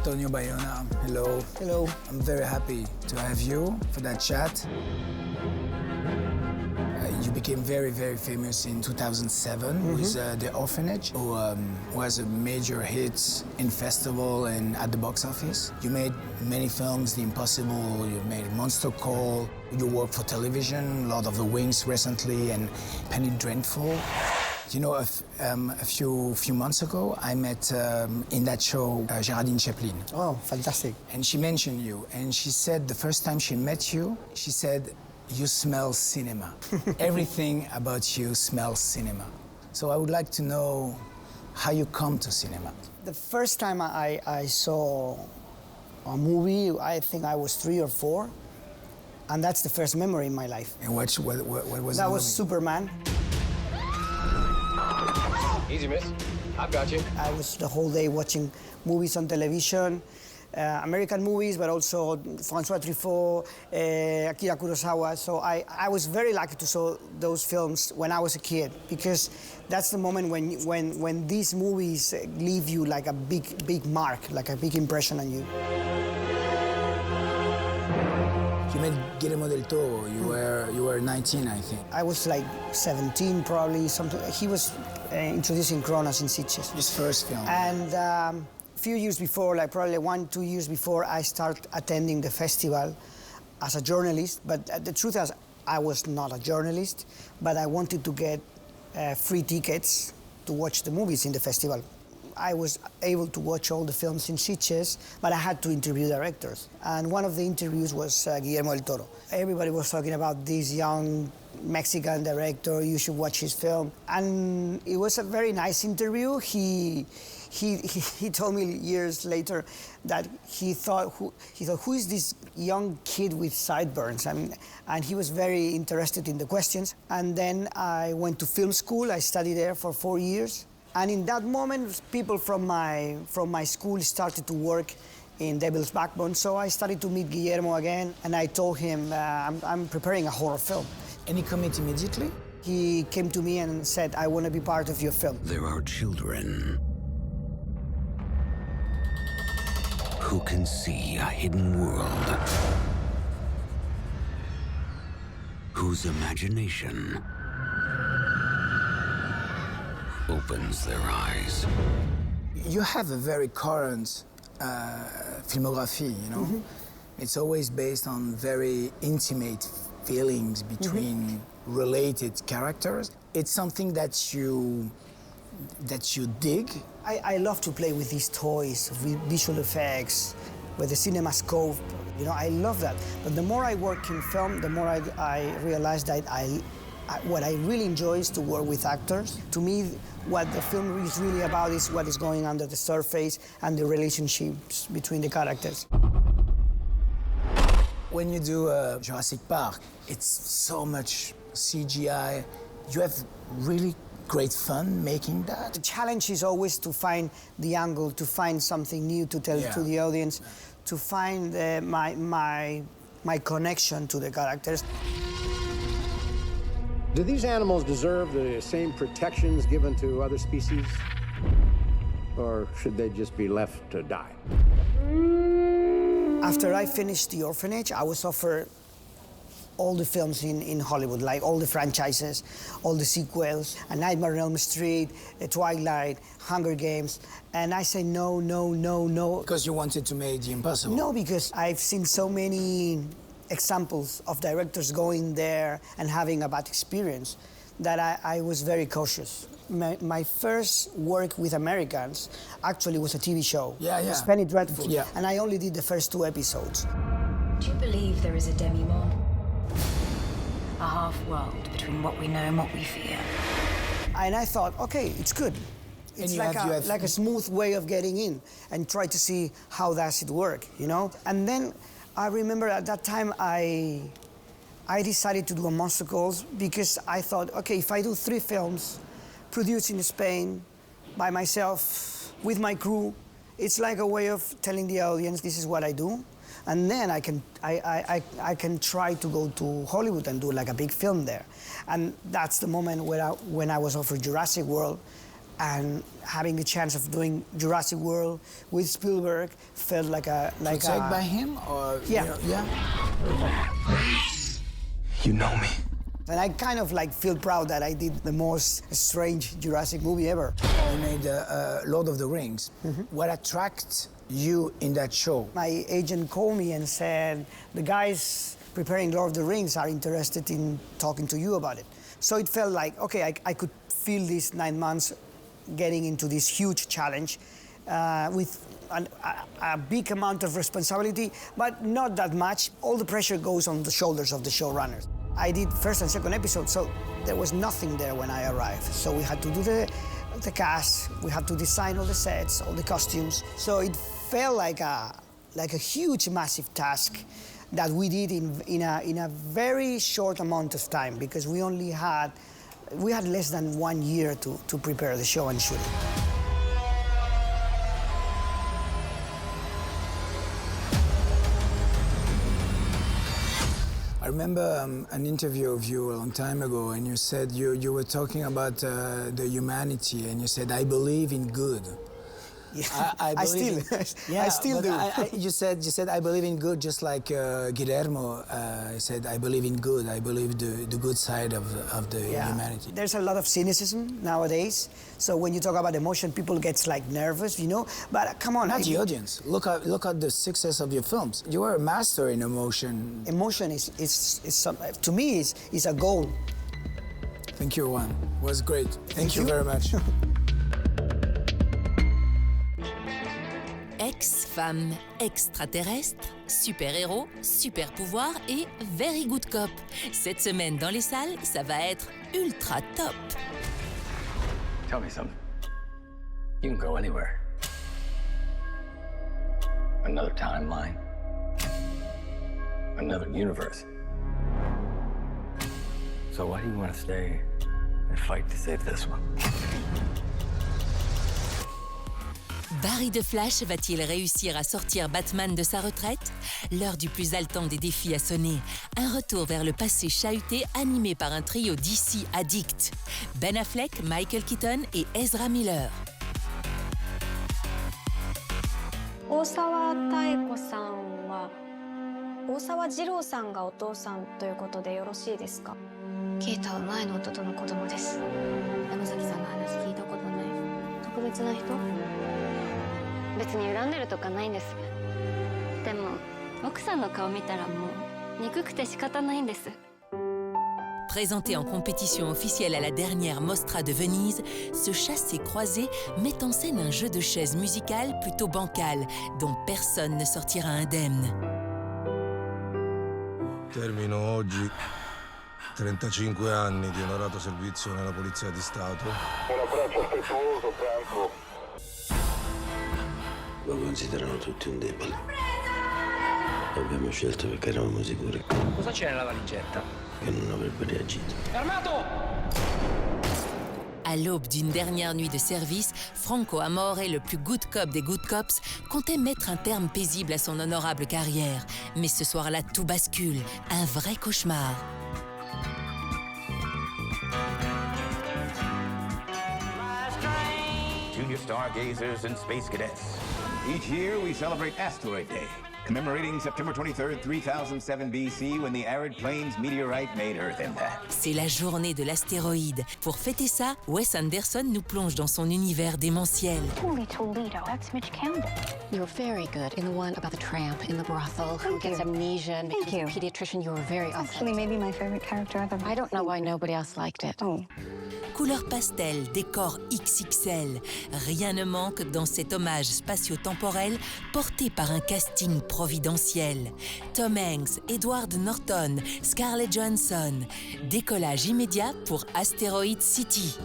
Antonio Bayona. Hello. Hello. I'm very happy to have you for that chat. You became very, very famous in 2007 with The Orphanage, who was a major hit in festival and at the box office. You made many films, The Impossible, you made Monster Call, you worked for television, Lord of the Rings recently, and Penny Dreadful. You know, a few months ago, I met in that show Geraldine Chaplin. Oh, fantastic. And she mentioned you, and she said the first time she met you, she said, you smell cinema. Everything about you smells cinema. So I would like to know how you come to cinema. The first time I saw a movie, I think I was 3 or 4, and that's the first memory in my life. And what was that? The Was movie? Superman. Easy, miss. I've got you. I was the whole day watching movies on television, American movies, but also François Truffaut, Akira Kurosawa. So I was very lucky to saw those films when I was a kid, because that's the moment when these movies leave you like a big mark, like a big impression on you. You met Guillermo Del Toro. You were 19, I think. I was like 17, probably something. He was introducing Kronos in Sitges. His first film. And a few years before, like probably 1-2 years before, I started attending the festival as a journalist. But the truth is, I was not a journalist, but I wanted to get free tickets to watch the movies in the festival. I was able to watch all the films in Sitges, but I had to interview directors. And one of the interviews was Guillermo Del Toro. Everybody was talking about this young Mexican director, you should watch his film. And it was a very nice interview. He told me years later that he thought, who is this young kid with sideburns? And he was very interested in the questions. And then I went to film school. I studied there for 4 years. And in that moment, people from my school started to work in Devil's Backbone. So I started to meet Guillermo again, and I told him, I'm preparing a horror film. And he commit immediately? He came to me and said, I want to be part of your film. There are children who can see a hidden world, whose imagination opens their eyes. You have a very current filmography, you know? It's always based on very intimate feelings between related characters. It's something that you dig. I love to play with these toys, with visual effects, with the CinemaScope. You know, I love that. But the more I work in film, the more I realize that what I really enjoy is to work with actors. To me, what the film is really about is what is going under the surface and the relationships between the characters. When you do Jurassic Park, it's so much CGI. You have really great fun making that. The challenge is always to find the angle, to find something new to tell to the audience, to find my connection to the characters. Do these animals deserve the same protections given to other species? Or should they just be left to die? After I finished The Orphanage, I was offered all the films in Hollywood, like all the franchises, all the sequels, A Nightmare on Elm Street, Twilight, Hunger Games, and I said no, no, no, no. Because you wanted to make The Impossible. No, because I've seen so many examples of directors going there and having a bad experience that I was very cautious. My first work with Americans actually was a TV show. It's Penny Dreadful. And I only did the first 2 episodes. Do you believe there is a demi-monde? A half-world between what we know and what we fear? And I thought, okay, it's good. It's like a smooth way of getting in and try to see how does it work, you know? And then I remember at that time I decided to do a Monster Calls because I thought, okay, if I do 3 films produced in Spain by myself with my crew, it's like a way of telling the audience this is what I do, and then I can try to go to Hollywood and do like a big film there. And that's the moment when I was offered Jurassic World, And having the chance of doing Jurassic World with Spielberg felt like a... Protected by him? Or, Yeah. Yeah? You know me. And I kind of feel proud that I did the most strange Jurassic movie ever. You made Lord of the Rings. What attracted you in that show? My agent called me and said, the guys preparing Lord of the Rings are interested in talking to you about it. So it felt like, okay, I could feel these 9 months getting into this huge challenge with a big amount of responsibility, but not that much. All the pressure goes on the shoulders of the showrunners. I did first and second episode, so there was nothing there when I arrived. So we had to do the cast, we had to design all the sets, all the costumes. So it felt like a huge, massive task that we did in a very short amount of time, because we had less than 1 year to prepare the show and shoot it. I remember an interview of you a long time ago, and you said you were talking about the humanity, and you said, I believe in good. Yeah, I still do. You said I believe in good, just like Guillermo said, I believe in good. I believe the good side of the humanity. There's a lot of cynicism nowadays. So when you talk about emotion, people get nervous, But come on, not the audience. Look at the success of your films. You are a master in emotion. Emotion is to me is a goal. Thank you, Juan. It was great. Thank you very much. Ex-femme, extraterrestre, super-héros, super-pouvoir et very good cop. Cette semaine dans les salles, ça va être ultra top. Tell me something. You can go anywhere. Another timeline. Another universe. So why do you want to stay and fight to save this one? Barry de Flash va-t-il réussir à sortir Batman de sa retraite? L'heure du plus haletant des défis a sonné. Un retour vers le passé chahuté animé par un trio DC addict. Ben Affleck, Michael Keaton et Ezra Miller. 大沢妙子さんは大沢二郎さんがお父さんということでよろしいですか？ケイタは前の夫との子供です。山崎さんの話聞いたことない。特別な人？別に恨んでるとかないんです。でも奥さんの顔見たらもう憎くて仕方ないんです。 Présenté en compétition officielle à la dernière Mostra de Venise, ce chassé-croisé met en scène un jeu de chaises musicales plutôt bancal, dont personne ne sortira indemne. Termino oggi 35 anni di onorato servizio nella Polizia di Stato. Un abbraccio affettuoso, Franco. Lo considerano tutti un debole. Abbiamo scelto perché eravamo sicuri. Cosa c'è nella valigetta? Che non avrebbe reagito. Armato! À l'aube d'une dernière nuit de service, Franco Amore, le plus good cop des good cops, comptait mettre un terme paisible à son honorable carrière. Mais ce soir-là, tout bascule. Un vrai cauchemar. Junior stargazers and space cadets. Each year we celebrate Asteroid Day, commemorating September 23rd, 3007 BC, when the arid plains meteorite made Earth impact. C'est la journée de l'astéroïde. Pour fêter ça, Wes Anderson nous plonge dans son univers démentiel. Holy Toledo, that's Mitch Campbell. You're very good in the one about the tramp in the brothel who gets amnesia and becomes a pediatrician. You were very authentic. Actually, maybe my favorite character ever. I don't know why nobody else liked it. Oh. Couleur pastel, décor XXL. Rien ne manque dans cet hommage spatio-temporel porté par un casting providentiel. Tom Hanks, Edward Norton, Scarlett Johansson. Décollage immédiat pour Asteroid City.